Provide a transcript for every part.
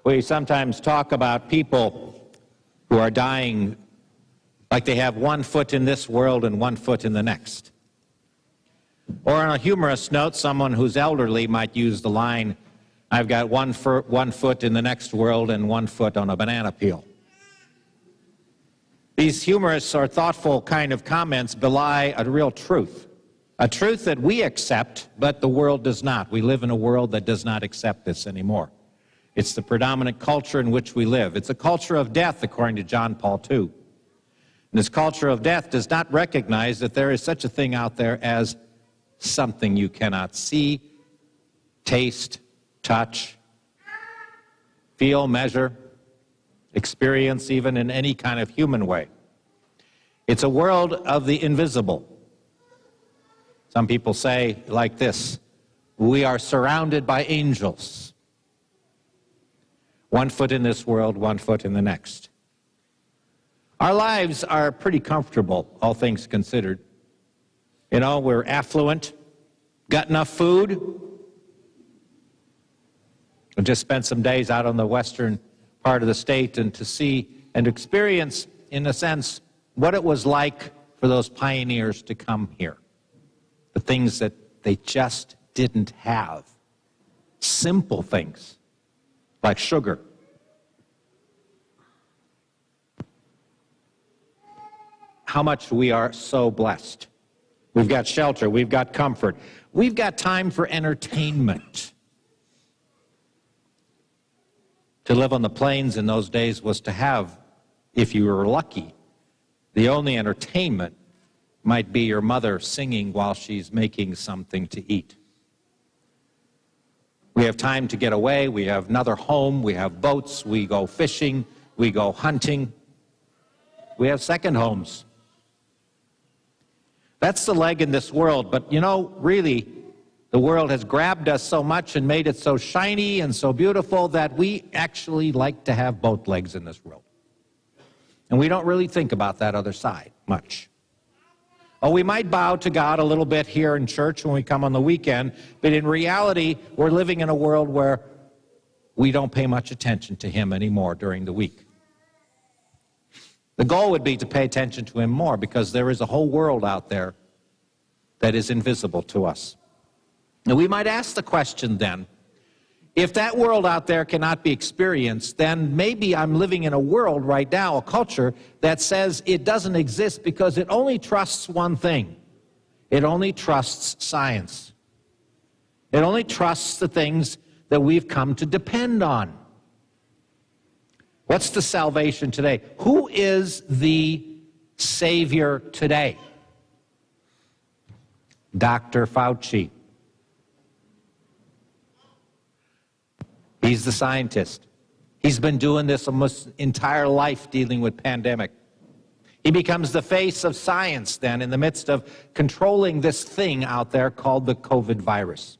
We sometimes talk about people who are dying like they have one foot in this world and one foot in the next. Or on a humorous note, someone who's elderly might use the line, "I've got one foot in the next world and one foot on a banana peel." These humorous or thoughtful kind of comments belie a real truth, a truth that we accept, but the world does not. We live in a world that does not accept this anymore. It's the predominant culture in which we live. It's a culture of death, according to John Paul II. And this culture of death does not recognize that there is such a thing out there as something you cannot see, taste, touch, feel, measure, experience, even in any kind of human way. It's a world of the invisible. Some people say like this, we are surrounded by angels. One foot in this world, one foot in the next. Our lives are pretty comfortable, all things considered. You know, we're affluent, got enough food. I just spent some days out on the western part of the state and to see and experience, in a sense, what it was like for those pioneers to come here. The things that they just didn't have. Simple things, like sugar. How much we are so blessed. We've got shelter, we've got comfort, we've got time for entertainment. To live on the plains in those days was to have, if you were lucky, the only entertainment might be your mother singing while she's making something to eat. We have time to get away, we have another home, we have boats, we go fishing, we go hunting. We have second homes. That's the leg in this world, but you know, really, the world has grabbed us so much and made it so shiny and so beautiful that we actually like to have both legs in this world. And we don't really think about that other side much. Oh, we might bow to God a little bit here in church when we come on the weekend, but in reality, we're living in a world where we don't pay much attention to Him anymore during the week. The goal would be to pay attention to Him more, because there is a whole world out there that is invisible to us. And we might ask the question then, if that world out there cannot be experienced, then maybe I'm living in a world right now, a culture, that says it doesn't exist because it only trusts one thing. It only trusts science. It only trusts the things that we've come to depend on. What's the salvation today? Who is the Savior today? Dr. Fauci. He's the scientist. He's been doing this almost entire life, dealing with pandemic. He becomes the face of science then in the midst of controlling this thing out there called the COVID virus.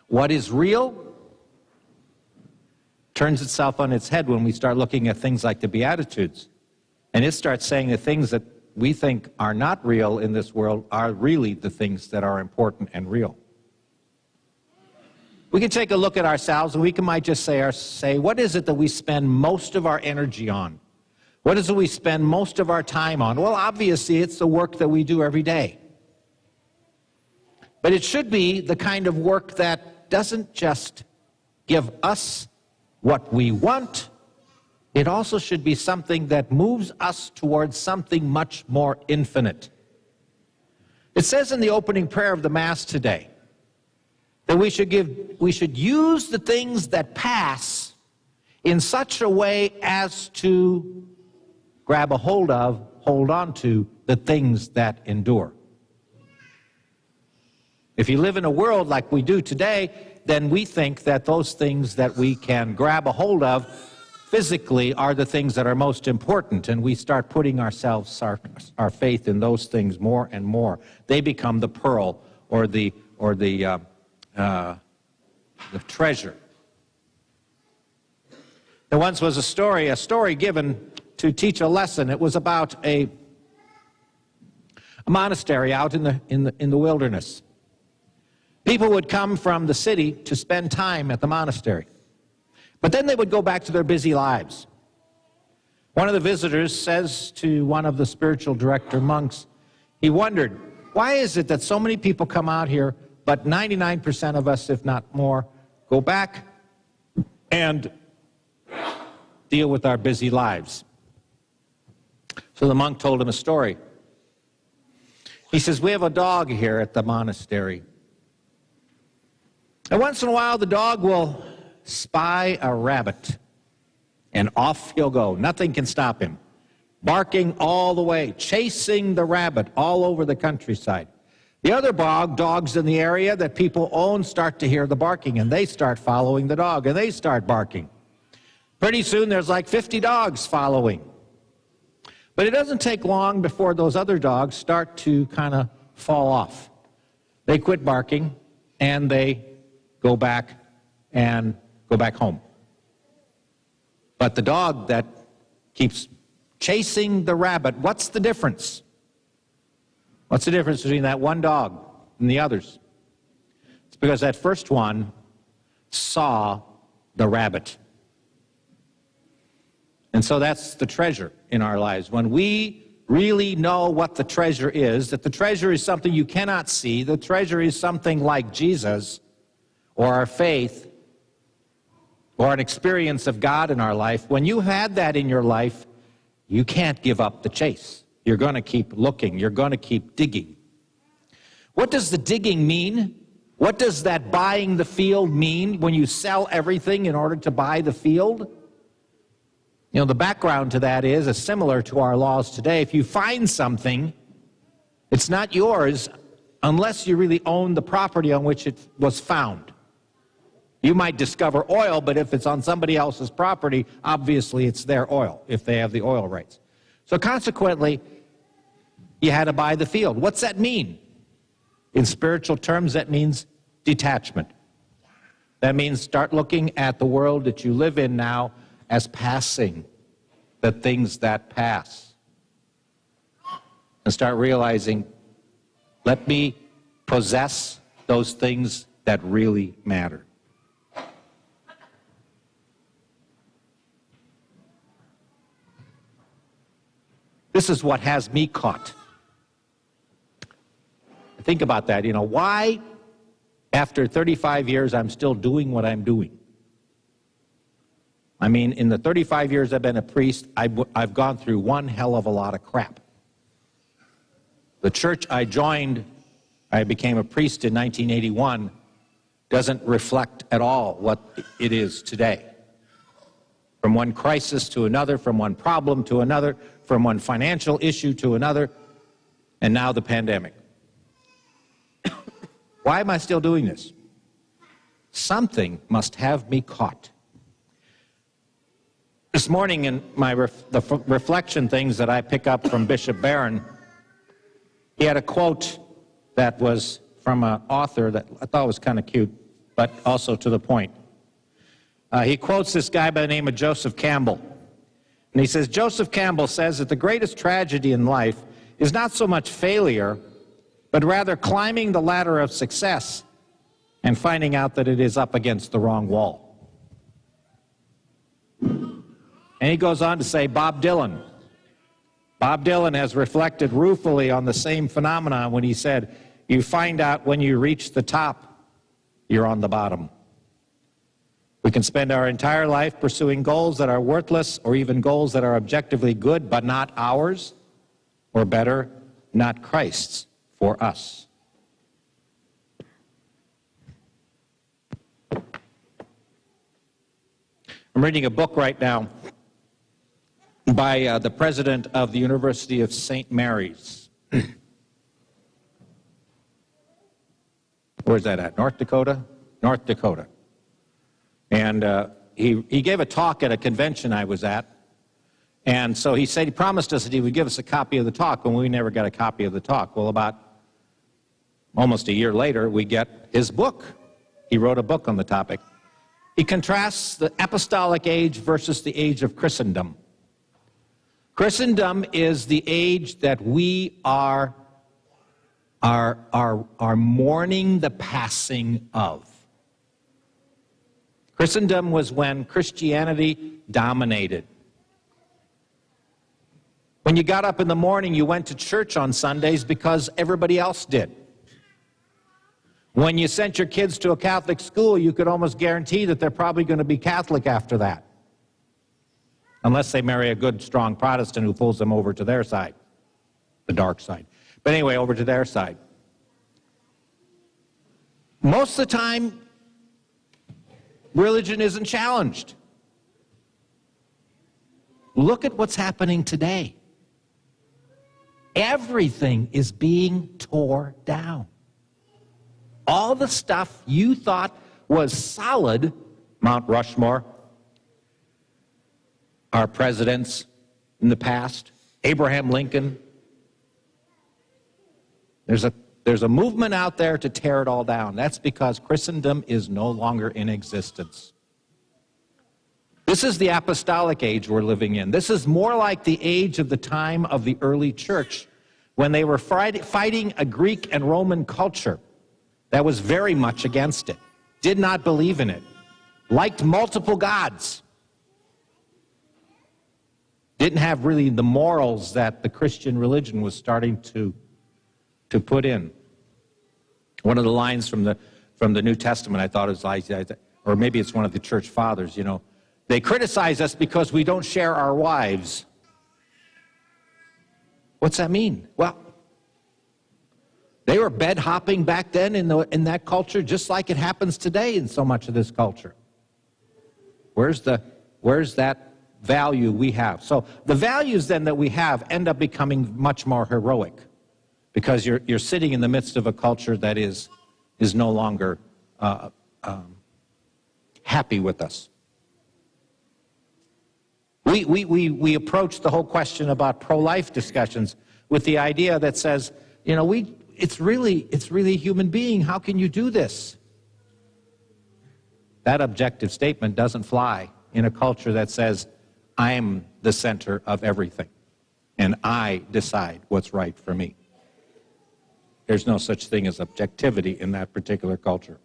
What is real turns itself on its head when we start looking at things like the Beatitudes. And it starts saying the things that we think are not real in this world are really the things that are important and real. We can take a look at ourselves and we might just say, what is it that we spend most of our energy on? What is it we spend most of our time on? Well, obviously, it's the work that we do every day. But it should be the kind of work that doesn't just give us what we want. It also should be something that moves us towards something much more infinite. It says in the opening prayer of the Mass today, that we should use the things that pass in such a way as to grab a hold of, hold on to the things that endure. If you live in a world like we do today, then we think that those things that we can grab a hold of physically are the things that are most important, and we start putting ourselves, our faith in those things more and more. They become the pearl or the treasure. There once was a story given to teach a lesson. It was about a monastery out in the wilderness. People would come from the city to spend time at the monastery. But then they would go back to their busy lives. One of the visitors says to one of the spiritual director monks, he wondered, why is it that so many people come out here, but 99% of us, if not more, go back and deal with our busy lives? So the monk told him a story. He says, we have a dog here at the monastery. And once in a while, the dog will spy a rabbit, and off he'll go. Nothing can stop him. Barking all the way, chasing the rabbit all over the countryside. The other dogs in the area that people own start to hear the barking, and they start following the dog, and they start barking. Pretty soon, there's like 50 dogs following. But it doesn't take long before those other dogs start to kind of fall off. They quit barking, and they go back home. But the dog that keeps chasing the rabbit, what's the difference? What's the difference between that one dog and the others? It's because that first one saw the rabbit. And so that's the treasure in our lives. When we really know what the treasure is, that the treasure is something you cannot see, the treasure is something like Jesus, or our faith, or an experience of God in our life. When you had that in your life, you can't give up the chase. You're going to keep looking. You're going to keep digging. What does the digging mean? What does that buying the field mean when you sell everything in order to buy the field? You know, the background to that is similar to our laws today. If you find something, it's not yours unless you really own the property on which it was found. You might discover oil, but if it's on somebody else's property, obviously it's their oil, if they have the oil rights. So consequently, you had to buy the field. What's that mean? In spiritual terms, that means detachment. That means start looking at the world that you live in now as passing, the things that pass. And start realizing, let me possess those things that really matter. This is what has me caught. Think about that. You know, why, after 35 years, I'm still doing what I'm doing? I mean, in the 35 years I've been a priest, I've gone through one hell of a lot of crap. The church I joined, I became a priest in 1981, doesn't reflect at all what it is today. From one crisis to another, from one problem to another, from one financial issue to another, and now the pandemic. Why am I still doing this? Something must have me caught. This morning in my reflection things that I pick up from Bishop Barron, he had a quote that was from an author that I thought was kind of cute, but also to the point. He quotes this guy by the name of Joseph Campbell. And he says, Joseph Campbell says that the greatest tragedy in life is not so much failure, but rather climbing the ladder of success and finding out that it is up against the wrong wall. And he goes on to say, Bob Dylan has reflected ruefully on the same phenomenon when he said, you find out when you reach the top, you're on the bottom. We can spend our entire life pursuing goals that are worthless, or even goals that are objectively good but not ours, or better, not Christ's for us. I'm reading a book right now by the president of the University of St. Mary's. Where's that at? North Dakota? North Dakota. And he gave a talk at a convention I was at. And so he said he promised us that he would give us a copy of the talk, and we never got a copy of the talk. Well, about almost a year later, we get his book. He wrote a book on the topic. He contrasts the apostolic age versus the age of Christendom. Christendom is the age that we are mourning the passing of. Christendom was when Christianity dominated. When you got up in the morning, you went to church on Sundays because everybody else did. When you sent your kids to a Catholic school, you could almost guarantee that they're probably going to be Catholic after that. Unless they marry a good, strong Protestant who pulls them over to their side, the dark side. But anyway, over to their side. Most of the time, religion isn't challenged. Look at what's happening today. Everything is being torn down. All the stuff you thought was solid, Mount Rushmore, our presidents in the past, Abraham Lincoln. There's a movement out there to tear it all down. That's because Christendom is no longer in existence. This is the apostolic age we're living in. This is more like the age of the time of the early church, when they were fighting a Greek and Roman culture that was very much against it, did not believe in it, liked multiple gods, didn't have really the morals that the Christian religion was starting to put in. One of the lines from the New Testament I thought was like, or maybe it's one of the church fathers, they criticize us because we don't share our wives. What's that mean? Well, they were bed hopping back then in that culture, just like it happens today in so much of this culture. Where's that value we have? So the values then that we have end up becoming much more heroic, because you're sitting in the midst of a culture that is no longer happy with us. We approach the whole question about pro-life discussions with the idea that says, it's really a human being. How can you do this? That objective statement doesn't fly in a culture that says, I'm the center of everything, and I decide what's right for me. There's no such thing as objectivity in that particular culture.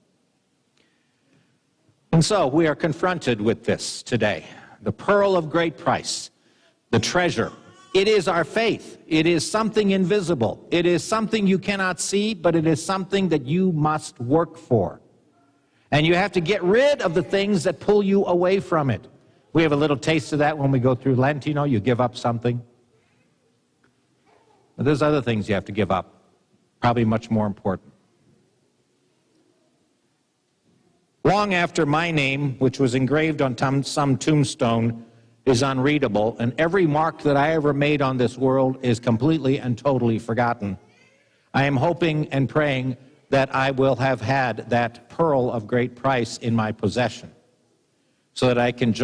And so we are confronted with this today. The pearl of great price, the treasure. It is our faith. It is something invisible. It is something you cannot see, but it is something that you must work for. And you have to get rid of the things that pull you away from it. We have a little taste of that when we go through Lent, you give up something. But there's other things you have to give up, probably much more important. Long after my name, which was engraved on some tombstone, is unreadable, and every mark that I ever made on this world is completely and totally forgotten, I am hoping and praying that I will have had that pearl of great price in my possession, so that I can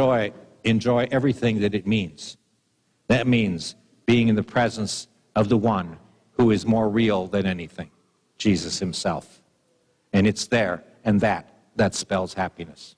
enjoy everything that it means. That means being in the presence of the one who is more real than anything, Jesus himself. And it's there, and that spells happiness.